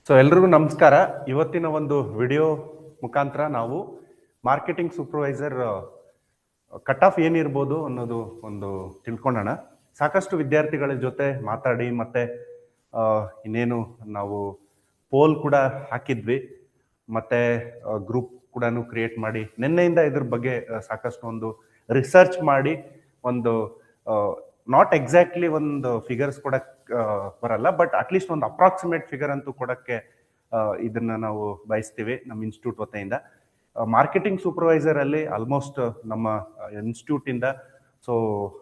So ಎಲ್ರಿಗೂ ನಮಸ್ಕಾರ. ಇವತ್ತಿನ ಒಂದು ವಿಡಿಯೋ ಮುಖಾಂತರ ನಾವು ಮಾರ್ಕೆಟಿಂಗ್ ಸೂಪರ್ವೈಸರ್ ಕಟ್ ಆಫ್ ಏನಿರ್ಬೋದು ಅನ್ನೋದು ಒಂದು ತಿಳ್ಕೊಳ್ಳೋಣ. ಸಾಕಷ್ಟು ವಿದ್ಯಾರ್ಥಿಗಳ ಜೊತೆ ಮಾತಾಡಿ ಮತ್ತೆ ಇನ್ನೇನು ನಾವು ಪೋಲ್ ಕೂಡ ಹಾಕಿದ್ವಿ, ಮತ್ತೆ ಗ್ರೂಪ್ ಕೂಡ ಕ್ರಿಯೇಟ್ ಮಾಡಿ ನಿನ್ನೆಯಿಂದ ಇದ್ರ ಬಗ್ಗೆ ಸಾಕಷ್ಟು ಒಂದು ರಿಸರ್ಚ್ ಮಾಡಿ ಒಂದು ನಾಟ್ ಎಕ್ಸಾಕ್ಟ್ಲಿ ಒಂದು ಫಿಗರ್ಸ್ ಕೊಡಕ್ ಬರಲ್ಲ, ಬಟ್ ಅಟ್ಲೀಸ್ಟ್ ಒಂದು ಅಪ್ರಾಕ್ಸಿಮೇಟ್ ಫಿಗರ್ ಅಂತೂ ಕೊಡಕ್ಕೆ ಇದನ್ನ ನಾವು ಬಯಸ್ತೀವಿ ನಮ್ಮ ಇನ್ಸ್ಟಿಟ್ಯೂಟ್ ವತಿಯಿಂದ. ಮಾರ್ಕೆಟಿಂಗ್ ಸೂಪರ್ವೈಸರ್ ಅಲ್ಲಿ ಆಲ್ಮೋಸ್ಟ್ ನಮ್ಮ ಇನ್ಸ್ಟಿಟ್ಯೂಟ್ ಇಂದ ಸೊ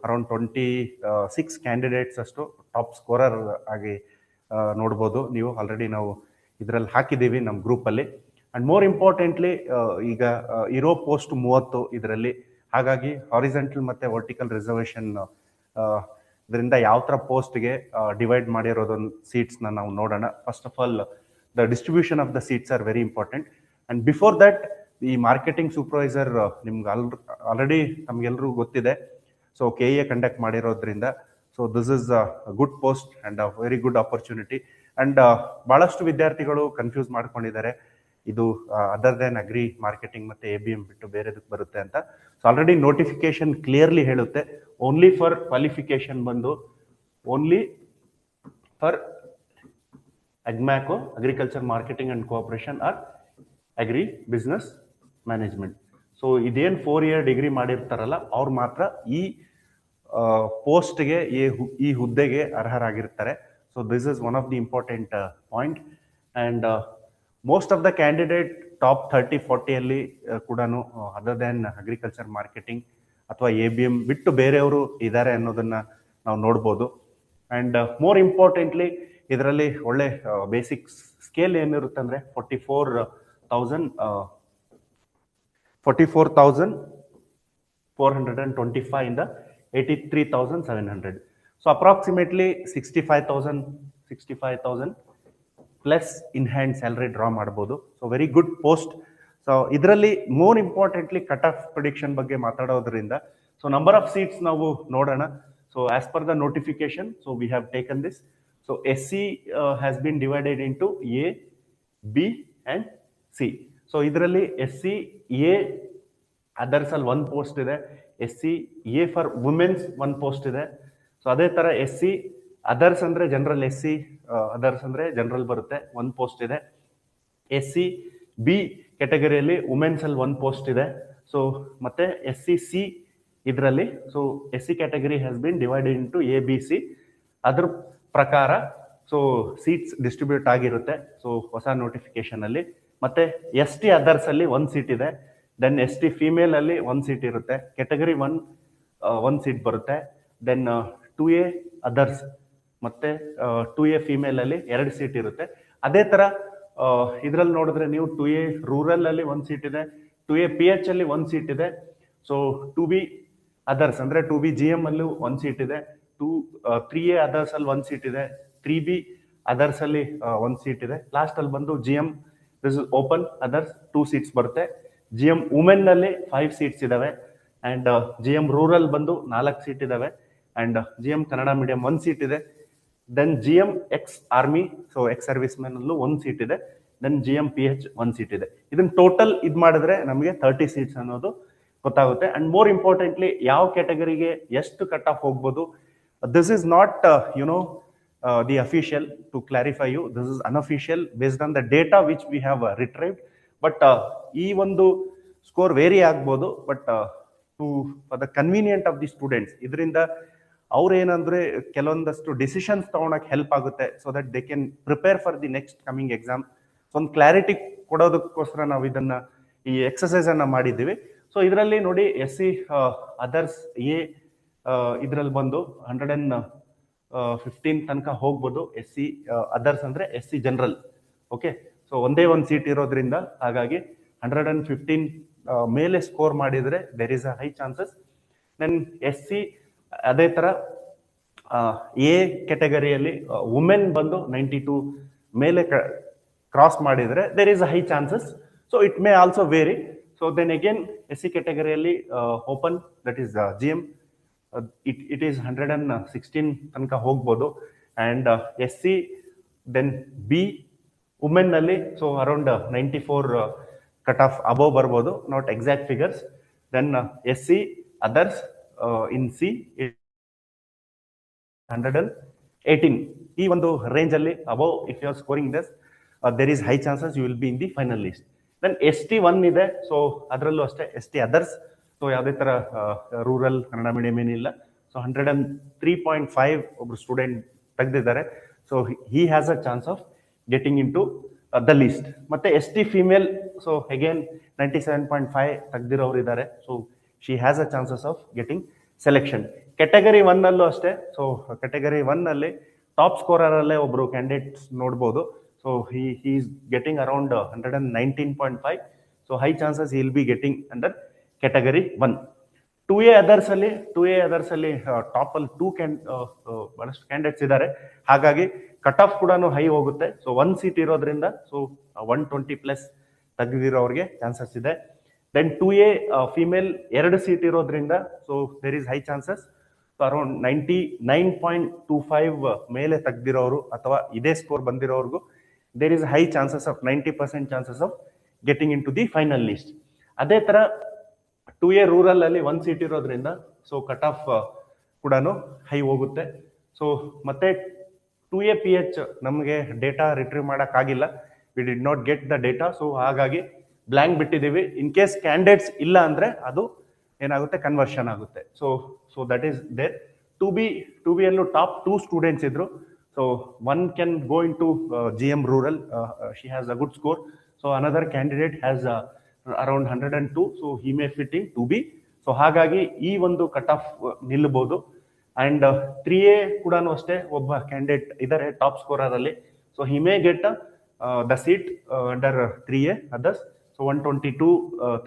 ಅರೌಂಡ್ 26 ಕ್ಯಾಂಡಿಡೇಟ್ಸ್ ಅಷ್ಟು ಟಾಪ್ ಸ್ಕೋರರ್ ಆಗಿ ನೋಡ್ಬೋದು ನೀವು. ಆಲ್ರೆಡಿ ನಾವು ಇದರಲ್ಲಿ ಹಾಕಿದ್ದೀವಿ ನಮ್ಮ ಗ್ರೂಪಲ್ಲಿ. ಅಂಡ್ ಮೋರ್ ಇಂಪಾರ್ಟೆಂಟ್ಲಿ ಈಗ ಇರೋ ಪೋಸ್ಟ್ 30 ಇದರಲ್ಲಿ. ಹಾಗಾಗಿ ಹಾರಿಜೆಂಟಲ್ ಮತ್ತೆ ವರ್ಟಿಕಲ್ ರಿಸರ್ವೇಷನ್ ಇದರಿಂದ ಯಾವ ಥರ ಪೋಸ್ಟ್ಗೆ ಡಿವೈಡ್ ಮಾಡಿರೋದೊಂದು ಸೀಟ್ಸ್ನ ನಾವು ನೋಡೋಣ. First of all the distribution of the seats are very important. And before that ಈ ಮಾರ್ಕೆಟಿಂಗ್ ಸೂಪರ್ವೈಸರ್ ನಿಮ್ಗೆ ಆಲ್ರೆಡಿ ನಮ್ಗೆಲ್ರಿಗೂ ಗೊತ್ತಿದೆ. ಸೊ KE ಕಂಡಕ್ಟ್ ಮಾಡಿರೋದ್ರಿಂದ so this is a good post and a very good opportunity. And ಬಹಳಷ್ಟು ವಿದ್ಯಾರ್ಥಿಗಳು confuse ಮಾಡ್ಕೊಂಡಿದ್ದಾರೆ, ಇದು other then agri marketing ಮತ್ತೆ ABM ಬಿಟ್ಟು ಬೇರೆದಕ್ಕೆ ಬರುತ್ತೆ ಅಂತ. ಸೊ ಆಲ್ರೆಡಿ ನೋಟಿಫಿಕೇಶನ್ ಕ್ಲಿಯರ್ಲಿ ಹೇಳುತ್ತೆ, ಓನ್ಲಿ ಫಾರ್ ಕ್ವಾಲಿಫಿಕೇಶನ್ ಬಂದು only for ಅಗ್ಮ್ಯಾಕೋ, agriculture marketing and cooperation or agri business management. So ಇದೇನು 4 ಇಯರ್ ಡಿಗ್ರಿ ಮಾಡಿರ್ತಾರಲ್ಲ ಅವ್ರು ಮಾತ್ರ ಈ ಪೋಸ್ಟ್ಗೆ ಈ ಹುದ್ದೆಗೆ ಅರ್ಹರಾಗಿರ್ತಾರೆ. So this is one of the important point. And most of the candidate top 30-40 ಅಲ್ಲಿ ಕೂಡ ಅದರ್ ದೆನ್ ಅಗ್ರಿಕಲ್ಚರ್ ಮಾರ್ಕೆಟಿಂಗ್ ಅಥವಾ ABM ಬಿಟ್ಟು ಬೇರೆಯವರು ಇದ್ದಾರೆ ಅನ್ನೋದನ್ನ ನಾವು ನೋಡ್ಬೋದು. ಅಂಡ್ ಮೋರ್ ಇಂಪಾರ್ಟೆಂಟ್ಲಿ ಇದರಲ್ಲಿ ಒಳ್ಳೆ ಬೇಸಿಕ್ ಸ್ಕೇಲ್ ಏನಿರುತ್ತೆ ಅಂದ್ರೆ 44,425 ಇಂದ 83,700. So approximately 65,000 plus in hand salary draw ಮಾಡ್ಬೋದು. So very good post. So ಇದರಲ್ಲಿ more importantly cut off prediction ಬಗ್ಗೆ ಮಾತಾಡೋದ್ರಿಂದ ಸೊ ನಂಬರ್ ಆಫ್ ಸೀಟ್ಸ್ ನಾವು ನೋಡೋಣ. So as per the notification so we have taken this. So SC has been divided into A, B and C. So ಇದರಲ್ಲಿ SC A others ಅಲ್ಲಿ 1 post ಇದೆ, SC A for women's 1 post ಇದೆ. So ಅದೇ ತರ SC others ಅಂದ್ರೆ general, SC others ಅಂದ್ರೆ general ಬರುತ್ತೆ, 1 post ಇದೆ. SC B ಕ್ಯಾಟಗರಿಯಲ್ಲಿ ವುಮೆನ್ಸ್ ಅಲ್ಲಿ 1 ಪೋಸ್ಟ್ ಇದೆ. ಸೊ ಮತ್ತೆ SC C ಇದರಲ್ಲಿ so SC category has been divided into A, B, C. ಅದ್ರ ಪ್ರಕಾರ ಸೊ ಸೀಟ್ಸ್ ಡಿಸ್ಟ್ರಿಬ್ಯೂಟ್ ಆಗಿರುತ್ತೆ. ಸೊ ಹೊಸ ನೋಟಿಫಿಕೇಶನ್ ಅಲ್ಲಿ ಮತ್ತೆ ST ಅದರ್ಸ್ ಅಲ್ಲಿ 1 ಸೀಟ್ ಇದೆ. ದೆನ್ ST ಫಿಮೇಲ್ ಅಲ್ಲಿ 1 ಸೀಟ್ ಇರುತ್ತೆ. ಕ್ಯಾಟಗರಿ 1 ಸೀಟ್ ಬರುತ್ತೆ. ದೆನ್ 2A ಅದರ್ಸ್ ಮತ್ತೆ 2A ಫಿಮೇಲ್ ಅಲ್ಲಿ 2 ಸೀಟ್ ಇರುತ್ತೆ. ಅದೇ ತರ ಇದ್ರಲ್ಲಿ ನೋಡಿದ್ರೆ ನೀವು 2A ರೂರಲ್ ಅಲ್ಲಿ 1 ಸೀಟ್ ಇದೆ, 2A PH ಅಲ್ಲಿ 1 ಸೀಟ್ ಇದೆ. ಸೊ 2B ಅದರ್ಸ್ ಅಂದ್ರೆ 2B GM ಅಲ್ಲೂ 1 ಸೀಟ್ ಇದೆ, 3A ಅದರ್ಸ್ ಅಲ್ಲಿ 1 ಸೀಟ್ ಇದೆ, 3B ಅದರ್ಸ್ ಅಲ್ಲಿ 1 ಸೀಟ್ ಇದೆ. ಲಾಸ್ಟ್ ಅಲ್ಲಿ ಬಂದು GM this is open others 2 seats ಬರುತ್ತೆ. GM ವುಮೆನ್ ನಲ್ಲಿ 5 ಸೀಟ್ಸ್ ಇದಾವೆ. ಅಂಡ್ GM ರೂರಲ್ ಬಂದು 4 ಸೀಟ್ ಇದಾವೆ. And GM Kannada medium 1 seat ಇದೆ. Then GM ex army so ex servicemen ಅಲ್ಲೂ 1 ಸೀಟ್ ಇದೆ. ದೆನ್ GM PH 1 ಸೀಟ್ ಇದೆ. ಇದನ್ನ ಟೋಟಲ್ ಇದ್ ಮಾಡಿದ್ರೆ ನಮಗೆ 30 ಸೀಟ್ಸ್ ಅನ್ನೋದು ಗೊತ್ತಾಗುತ್ತೆ. ಅಂಡ್ ಮೋರ್ ಇಂಪಾರ್ಟೆಂಟ್ಲಿ ಯಾವ ಕ್ಯಾಟಗರಿಗೆ ಎಷ್ಟು ಕಟ್ ಆಫ್ ಹೋಗ್ಬೋದು, this is not the official. To clarify you, this is unofficial based on the data which we have retrieved. But ಈ ಒಂದು ಸ್ಕೋರ್ ವೇರಿ ಆಗ್ಬೋದು, but to for the convenient of the students ಇದರಿಂದ ಅವ್ರು ಏನಂದ್ರೆ ಕೆಲವೊಂದಷ್ಟು decisions ತಗೊಳಕ್ help ಆಗುತ್ತೆ. So that they can prepare for the next coming exam. So ಒಂದು ಕ್ಲಾರಿಟಿ ಕೊಡೋದಕ್ಕೋಸ್ಕರ ನಾವು ಇದನ್ನ ಈ ಎಕ್ಸಸೈಸ್ ಅನ್ನ ಮಾಡಿದ್ದೀವಿ. ಸೊ ಇದರಲ್ಲಿ ನೋಡಿ SC ಅದರ್ಸ್ A ಇದ್ರಲ್ಲಿ ಬಂದು 115 ತನಕ ಹೋಗ್ಬೋದು. SC ಅದರ್ಸ್ ಅಂದ್ರೆ SC ಜನರಲ್. ಓಕೆ, ಸೊ ಒಂದೇ 1 ಸೀಟ್ ಇರೋದ್ರಿಂದ ಹಾಗಾಗಿ 115 ಮೇಲೆ ಸ್ಕೋರ್ ಮಾಡಿದ್ರೆ there is a high chances. Then SC ಅದೇ ತರ A ಕ್ಯಾಟಗರಿಯಲ್ಲಿ ವುಮೆನ್ ಬಂದು 92 ಮೇಲೆ ಕ್ರಾಸ್ ಮಾಡಿದ್ರೆ there is a high chances. So it may also vary. So then again SC ಕ್ಯಾಟಗರಿಯಲ್ಲಿ open that is GM it is 116 ತನಕ ಹೋಗ್ಬೋದು. And SC then B women ನಲ್ಲಿ so around 94 cut off above ಬರ್ಬೋದು, not exact figures. Then SC others in C 118, ಈ ಒಂದು range ಅಲ್ಲಿ above if you are scoring this there is high chances you will be in the final list. Then ST1 ಇದೆ, so ಅದರಲ್ಲೂ ಅಷ್ಟೇ ST others, so ಯಾವುದೇ ತರ rural Kannada medium ಏನಿಲ್ಲ. So 103.5 ಒಬ್ರು ಸ್ಟೂಡೆಂಟ್ ತೆಗೆದಿದ್ದಾರೆ. So he has a chance of getting into the list. ಮತ್ತೆ ST female, so again 97.5 ತೆಗೆದಿರೋರು ಇದ್ದಾರೆ. ಸೊ she has a chances of getting selection. Category 1 ಅಲ್ಲೂ ಅಷ್ಟೇ. ಸೊ ಕೆಟಗರಿ 1 ಅಲ್ಲಿ ಟಾಪ್ ಸ್ಕೋರರ್ ಅಲ್ಲೇ ಒಬ್ರು ಕ್ಯಾಂಡಿಡೇಟ್ಸ್ ನೋಡ್ಬೋದು. So he is getting around 119.5. So high chances he will be getting under category 1. 2A others ಅಲ್ಲಿ ಟಾಪ್ ಅಲ್ಲಿ ಬಹಳಷ್ಟು ಕ್ಯಾಂಡಿಡೇಟ್ಸ್ ಇದ್ದಾರೆ, ಹಾಗಾಗಿ ಕಟ್ ಆಫ್ ಕೂಡ ಹೈ ಹೋಗುತ್ತೆ. ಸೊ 1 ಸೀಟ್ ಇರೋದ್ರಿಂದ ಸೊ 120 ಪ್ಲಸ್ ತೆಗೆದಿರೋರಿಗೆ ಚಾನ್ಸಸ್ ಇದೆ. ದೆನ್ 2A ಫಿಮೇಲ್ 2 ಸೀಟ್ ಇರೋದ್ರಿಂದ so there is high chances. Around 99.25 ಮೇಲೆ ತೆಗೆದಿರೋರು ಅಥವಾ ಇದೇ ಸ್ಕೋರ್ ಬಂದಿರೋರ್ಗು there is high chances of 90% chances of getting into the final list. ಅದೇ ತರ 2A ರೂರಲ್ ಅಲ್ಲಿ 1 ಸೀಟ್ ಇರೋದ್ರಿಂದ ಸೊ ಕಟ್ ಆಫ್ ಕೂಡ ಹೈ ಹೋಗುತ್ತೆ. ಸೊ ಮತ್ತೆ 2A PH ನಮಗೆ ಡೇಟಾ ರಿಟ್ರೀವ್ ಮಾಡಕ್ ಆಗಿಲ್ಲ, we did not get the data. So ಹಾಗಾಗಿ ಬ್ಲಾಂಕ್ ಬಿಟ್ಟಿದ್ದೀವಿ. ಇನ್ ಕೇಸ್ ಕ್ಯಾಂಡಿಡೇಟ್ಸ್ ಇಲ್ಲ ಅಂದ್ರೆ ಅದು ಏನಾಗುತ್ತೆ, ಕನ್ವರ್ಷನ್ ಆಗುತ್ತೆ. So that is there. 2B ಅಲ್ಲೂ ಟಾಪ್ 2 ಸ್ಟೂಡೆಂಟ್ಸ್ ಇದ್ರು. So one can go into GM Rural. She has a good score. So another candidate has around 102. So he may fit in 2B. So ಹಾಗಾಗಿ ಈ ಒಂದು cut off ನಿಲ್ಲಬಹುದು. And 3A ಕೂಡ ಅಷ್ಟೇ ಒಬ್ಬ candidate ಇದ್ದಾರೆ top scorer ಅಲ್ಲಿ. So he may get the seat under 3A others. So 122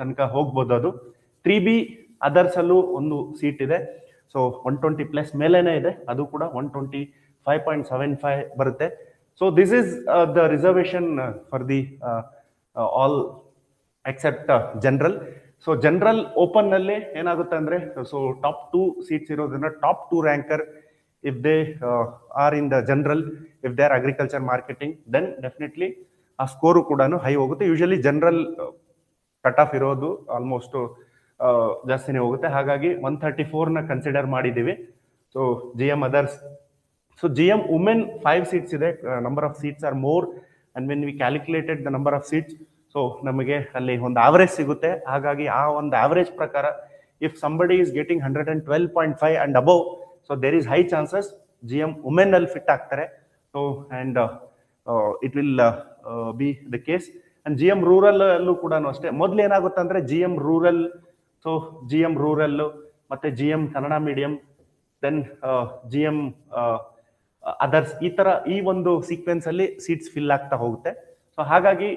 ತನಕ ಹೋಗ್ಬೋದು ಅದು. 3B ಅದರ್ಸ್ ಅಲ್ಲೂ ಒಂದು ಸೀಟ್ ಇದೆ. ಸೊ 120 ಪ್ಲಸ್ ಮೇಲೇನೆ ಇದೆ, ಅದು ಕೂಡ 125.75 ಬರುತ್ತೆ. So this is the reservation for the all except general. So general open ನಲ್ಲಿ ಏನಾಗುತ್ತೆ ಅಂದ್ರೆ, ಸೊ ಟಾಪ್ 2 ಸೀಟ್ಸ್ ಇರೋದ್ರಿಂದ top 2 ranker if they are in the general, if they are agriculture marketing, then definitely ಆ score ಕೂಡ high ಹೋಗುತ್ತೆ. Usually general cut off ಇರೋದು almost ಜಾಸ್ತಿನೇ ಹೋಗುತ್ತೆ, ಹಾಗಾಗಿ 134 ನ ಕನ್ಸಿಡರ್ ಮಾಡಿದ್ದೀವಿ. So GM others. So GM women 5 seats ಇದೆ, number of seats are more, and when we calculated the number of seats, so ನಮಗೆ ಅಲ್ಲಿ ಒಂದು ಆವರೇಜ್ ಸಿಗುತ್ತೆ. ಹಾಗಾಗಿ ಆ ಒಂದು ಆವರೇಜ್ ಪ್ರಕಾರ if somebody is getting 112.5 and above, so there is high chances GM women ಅಲ್ಲಿ ಫಿಟ್ ಆಗ್ತಾರೆ. So and it will be the case. and GM rural ಅಲ್ಲೂ ಕೂಡ ಅಷ್ಟೇ. ಮೊದಲು ಏನಾಗುತ್ತೆ ಅಂದ್ರೆ GM rural, so GM rural ಮತ್ತೆ GM Kannada medium, then GM others, ಈ ತರ ಈ ಒಂದು ಸೀಕ್ವೆನ್ಸ್ ಅಲ್ಲಿ ಸೀಟ್ಸ್ ಫಿಲ್ ಆಗ್ತಾ ಹೋಗುತ್ತೆ. ಸೊ ಹಾಗಾಗಿ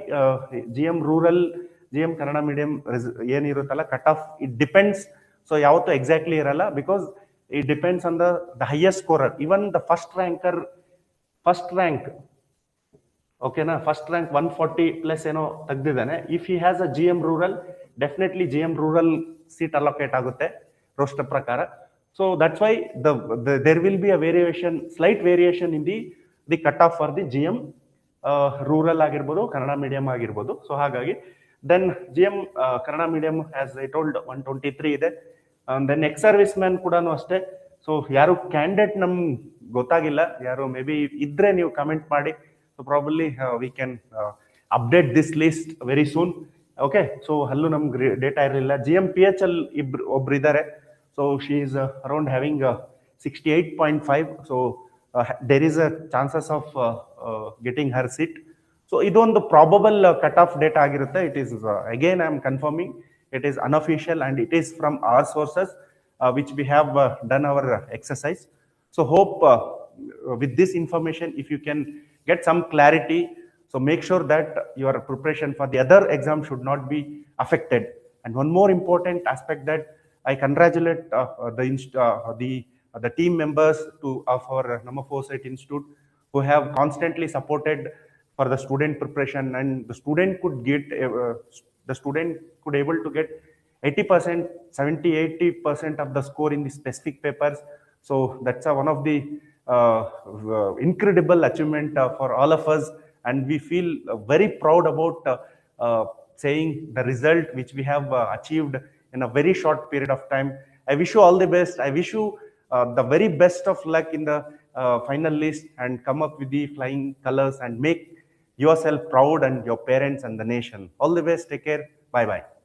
GM rural, GM Kannada medium ಏನಿರುತ್ತಲ್ಲ cut off it depends. So ಯಾವತ್ತೂ ಎಕ್ಸಾಕ್ಟ್ಲಿ ಇರಲ್ಲ, because it depends on the highest scorer. Even the first rank ಓಕೆನಾ, ಫಸ್ಟ್ ರ್ಯಾಂಕ್ 140 ಪ್ಲಸ್ ಏನೋ ತೆಗ್ದಿದ್ದಾನೆ. If he has a GM rural, definitely GM rural seat allocate ಆಗುತ್ತೆ roster ಪ್ರಕಾರ. So that's why there will be a slight variation in the cutoff for the GM rural ಆಗಿರ್ಬೋದು, Kannada medium ಆಗಿರ್ಬೋದು. So ಹಾಗಾಗಿ then GM Kannada medium as I told 123 ಇದೆ. Then ex service man ಕೂಡ ಅಷ್ಟೇ. So ಯಾರು candidate ನಮ್ಗೆ ಗೊತ್ತಾಗಿಲ್ಲ, ಯಾರು ಮೇ ಬಿ ಇದ್ರೆ ನೀವು ಕಮೆಂಟ್ ಮಾಡಿ. So probably we can update this list very soon. Okay, so ಅಲ್ಲೂ ನಮ್ಗೆ ಡೇಟಾ ಇರಲಿಲ್ಲ. GM PH ಅಲ್ಲಿ ಒಬ್ರು ಇದ್ದಾರೆ. So she is around having 68.5. So there is a chances of getting her seat. So ಇದೊಂದು probable cut-off data ಆಗಿರುತ್ತೆ. It is again I am confirming, it is unofficial and it is from our sources which we have done our exercise. So hope with this information, if you can get some clarity, so make sure that your preparation for the other exam should not be affected. And one more important aspect, that I congratulate the team members of our Nama Foresight Institute, who have constantly supported for the student preparation, and the student could able to get 80%, 70-80% of the score in the specific papers. So that's one of the incredible achievement for all of us, and we feel very proud about saying the result which we have achieved in a very short period of time. I wish you all the best. I wish you the very best of luck in the final list, and come up with the flying colors and make yourself proud and your parents and the nation. All the best. Take care. Bye bye.